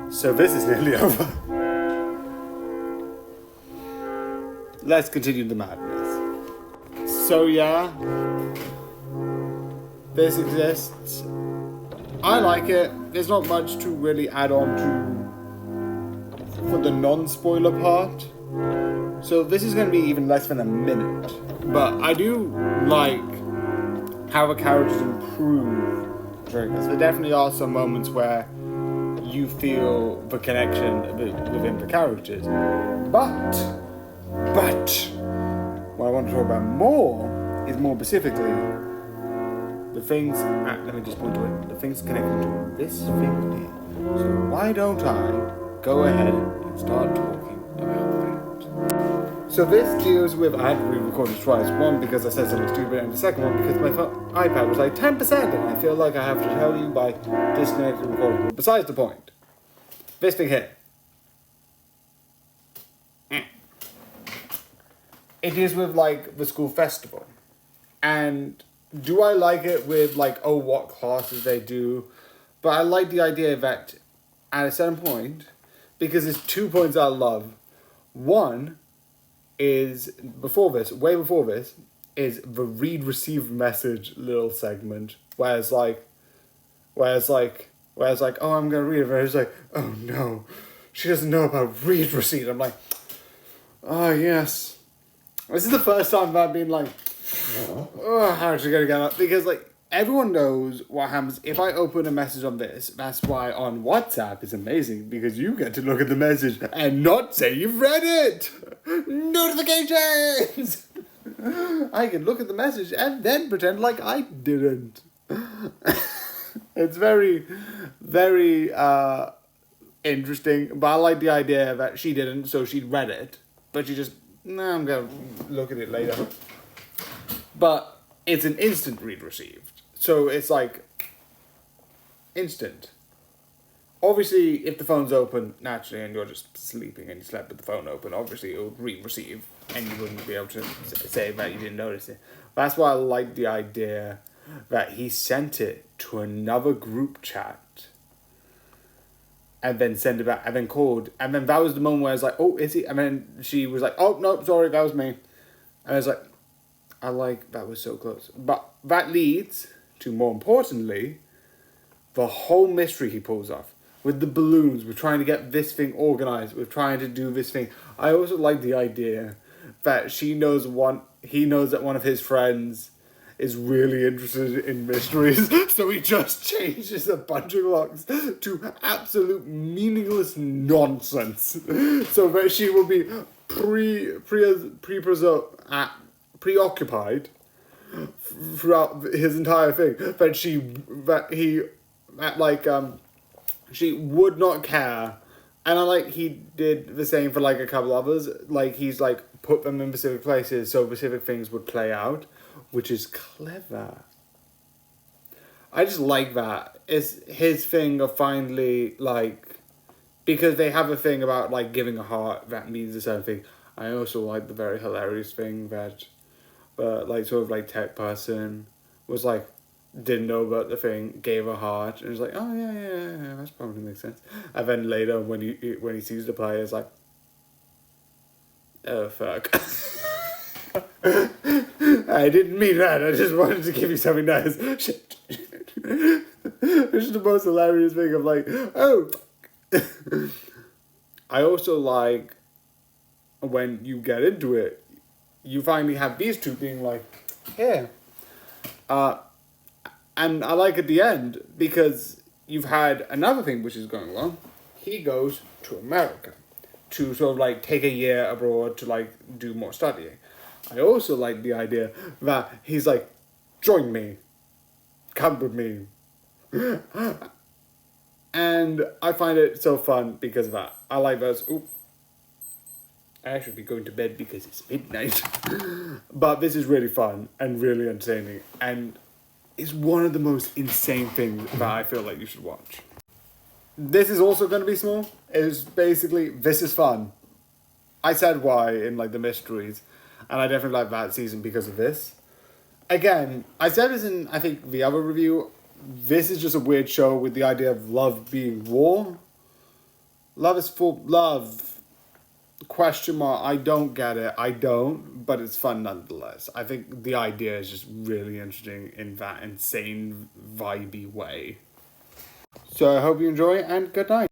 So this is nearly over. Let's continue the madness. So yeah, this exists. I like it. There's not much to really add on to for the non-spoiler part. So this is going to be even less than a minute. But I do like how the characters improve during this. There definitely are some moments where you feel the connection within the characters. But what I want to talk about more is more specifically the things, let me just point to it, the things connected to this thing here. So why don't I go ahead and start talking about that? So this deals with, I had to re-record this twice. One, because I said something stupid, and the second one, because my iPad was like 10%, and I feel like I have to tell you by disconnecting the recording. But besides the point, this thing here. It is with, like, the school festival. And do I like it with, like, oh, what classes they do? But I like the idea that at a certain point, because there's 2 points I love. One is, way before this, is the read-receive message little segment. Where it's like, oh, I'm going to read it. And it's like, oh, no. She doesn't know about read-receive. I'm like, oh, yes. This is the first time I've been like, oh, how is she going to get up? Because, like, everyone knows what happens if I open a message on this. That's why on WhatsApp it's amazing, because you get to look at the message and not say you've read it. Notifications! I can look at the message and then pretend like I didn't. It's very, very interesting. But I like the idea that she didn't, so she'd read it. But she just, no, I'm going to look at it later. But it's an instant read received. So it's like instant. Obviously, if the phone's open naturally and you're just sleeping and you slept with the phone open, obviously it will read receive and you wouldn't be able to say that you didn't notice it. That's why I like the idea that he sent it to another group chat and then sent it back and then called. And then that was the moment where I was like, oh, is he? And then she was like, oh, no, sorry, that was me. And I was like, that was so close. But that leads to, more importantly, the whole mystery he pulls off. With the balloons, we're trying to get this thing organized. We're trying to do this thing. I also like the idea that he knows that one of his friends is really interested in mysteries. So he just changes a bunch of locks to absolute meaningless nonsense. So that she will be preoccupied throughout his entire thing. She would not care. And I like he did the same for like a couple others. Like he's like put them in specific places so specific things would play out, which is clever. I just like that. It's his thing of finally like, because they have a thing about like giving a heart that means a certain thing. I also like the very hilarious thing that like sort of like tech person was like, didn't know about the thing, gave a heart, and was like, oh yeah, that probably makes sense. And then later when he sees the player, it's like, oh fuck. I didn't mean that, I just wanted to give you something nice. Shit. Which is the most hilarious thing of like, oh. I also like when you get into it, you finally have these two being like, here. And I like at the end, because you've had another thing which is going along. He goes to America to sort of like take a year abroad to like do more studying. I also like the idea that he's like, join me, come with me. And I find it so fun because of that. I like those, I should be going to bed because it's midnight. But this is really fun and really entertaining. And it's one of the most insane things that I feel like you should watch. This is also going to be small. It's basically, this is fun. I said why in like the mysteries. And I definitely like that season because of this. Again, I said this in, I think, the other review. this is just a weird show with the idea of love being war. Love is for love. Question mark. I don't get it. I don't, but it's fun nonetheless. I think the idea is just really interesting in that insane, vibey way. So I hope you enjoy and good night.